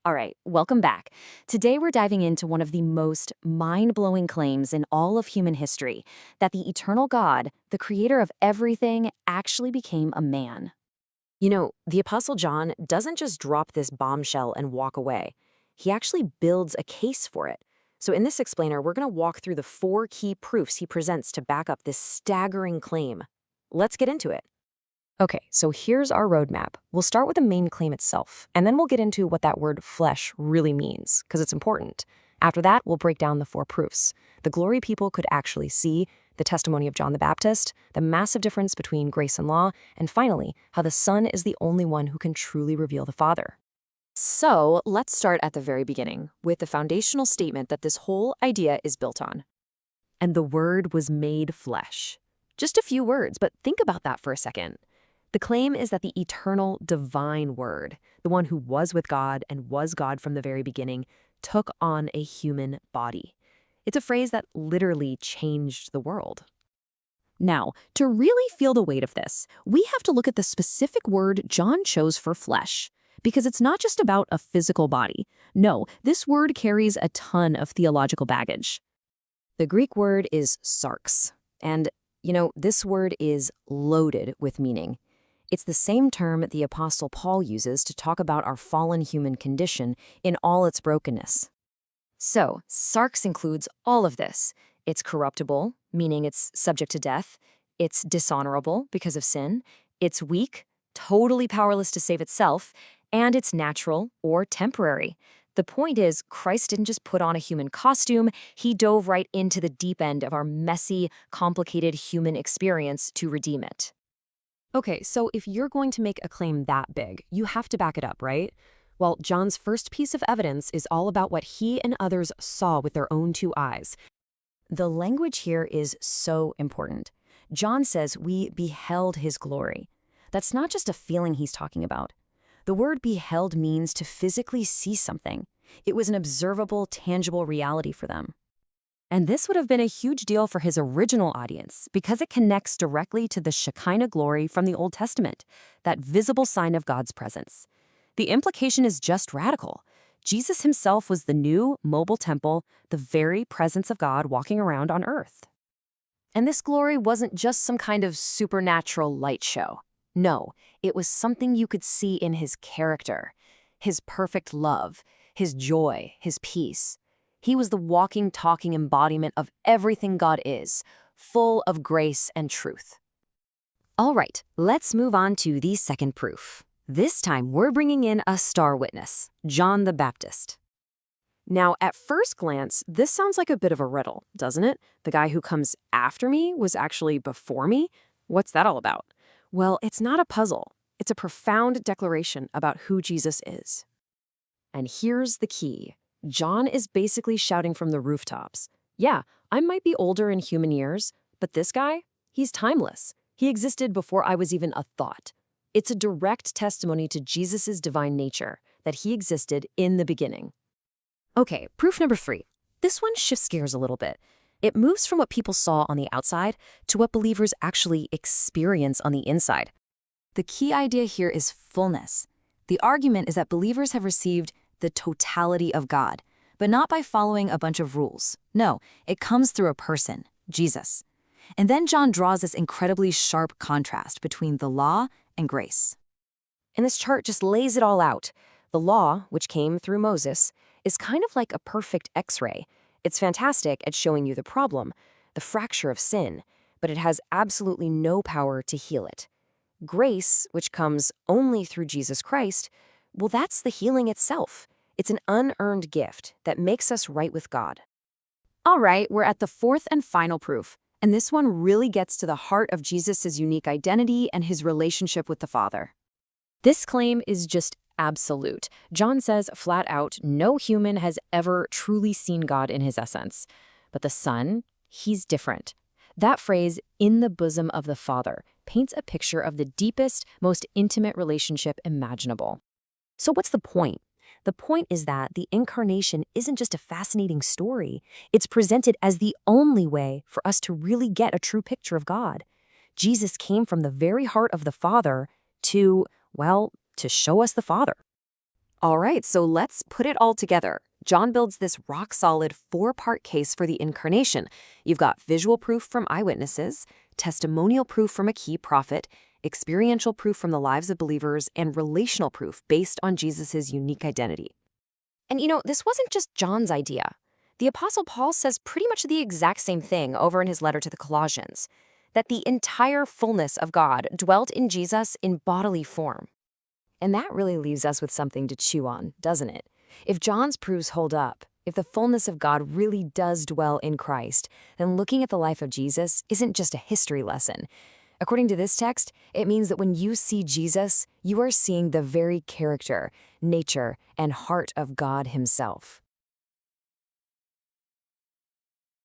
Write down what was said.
All right, welcome back. Today we're diving into one of the most mind-blowing claims in all of human history, that the eternal God, the creator of everything, actually became a man. The Apostle John doesn't just drop this bombshell and walk away. He actually builds a case for it. So in this explainer, we're going to walk through the 4 key proofs he presents to back up this staggering claim. Let's get into it. Okay, so here's our roadmap. We'll start with the main claim itself, and then we'll get into what that word flesh really means, because it's important. After that, we'll break down the 4 proofs. The glory people could actually see, the testimony of John the Baptist, the massive difference between grace and law, and finally, how the Son is the only one who can truly reveal the Father. So let's start at the very beginning, with the foundational statement that this whole idea is built on. And the Word was made flesh. Just a few words, but think about that for a second. The claim is that the eternal divine Word, the one who was with God and was God from the very beginning, took on a human body. It's a phrase that literally changed the world. Now, to really feel the weight of this, we have to look at the specific word John chose for flesh, because it's not just about a physical body. No, this word carries a ton of theological baggage. The Greek word is sarx, and, this word is loaded with meaning. It's the same term the Apostle Paul uses to talk about our fallen human condition in all its brokenness. So, sarx includes all of this. It's corruptible, meaning it's subject to death. It's dishonorable because of sin. It's weak, totally powerless to save itself. And it's natural or temporary. The point is, Christ didn't just put on a human costume. He dove right into the deep end of our messy, complicated human experience to redeem it. Okay, so if you're going to make a claim that big, you have to back it up, right? Well, John's first piece of evidence is all about what he and others saw with their own 2 eyes. The language here is so important. John says we beheld his glory. That's not just a feeling he's talking about. The word beheld means to physically see something. It was an observable, tangible reality for them. And this would have been a huge deal for his original audience because it connects directly to the Shekinah glory from the Old Testament, that visible sign of God's presence. The implication is just radical. Jesus himself was the new, mobile temple, the very presence of God walking around on earth. And this glory wasn't just some kind of supernatural light show. No, it was something you could see in his character, his perfect love, his joy, his peace. He was the walking, talking embodiment of everything God is, full of grace and truth. All right, let's move on to the second proof. This time, we're bringing in a star witness, John the Baptist. Now, at first glance, this sounds like a bit of a riddle, doesn't it? The guy who comes after me was actually before me? What's that all about? Well, it's not a puzzle. It's a profound declaration about who Jesus is. And here's the key. John is basically shouting from the rooftops. Yeah, I might be older in human years, but this guy, he's timeless. He existed before I was even a thought. It's a direct testimony to Jesus' divine nature, that he existed in the beginning. Okay, proof number 3. This one shifts gears a little bit. It moves from what people saw on the outside to what believers actually experience on the inside. The key idea here is fullness. The argument is that believers have received the totality of God, but not by following a bunch of rules. No, it comes through a person, Jesus. And then John draws this incredibly sharp contrast between the law and grace. And this chart just lays it all out. The law, which came through Moses, is kind of like a perfect X-ray. It's fantastic at showing you the problem, the fracture of sin, but it has absolutely no power to heal it. Grace, which comes only through Jesus Christ, well, that's the healing itself. It's an unearned gift that makes us right with God. All right, we're at the 4th and final proof, and this one really gets to the heart of Jesus' unique identity and his relationship with the Father. This claim is just absolute. John says flat out, no human has ever truly seen God in his essence. But the Son, he's different. That phrase, in the bosom of the Father, paints a picture of the deepest, most intimate relationship imaginable. So what's the point? The point is that the Incarnation isn't just a fascinating story. It's presented as the only way for us to really get a true picture of God. Jesus came from the very heart of the Father to show us the Father. All right, so let's put it all together. John builds this rock-solid four-part case for the Incarnation. You've got visual proof from eyewitnesses, testimonial proof from a key prophet, experiential proof from the lives of believers, and relational proof based on Jesus' unique identity. And this wasn't just John's idea. The Apostle Paul says pretty much the exact same thing over in his letter to the Colossians, that the entire fullness of God dwelt in Jesus in bodily form. And that really leaves us with something to chew on, doesn't it? If John's proofs hold up, if the fullness of God really does dwell in Christ, then looking at the life of Jesus isn't just a history lesson. According to this text, it means that when you see Jesus, you are seeing the very character, nature, and heart of God himself.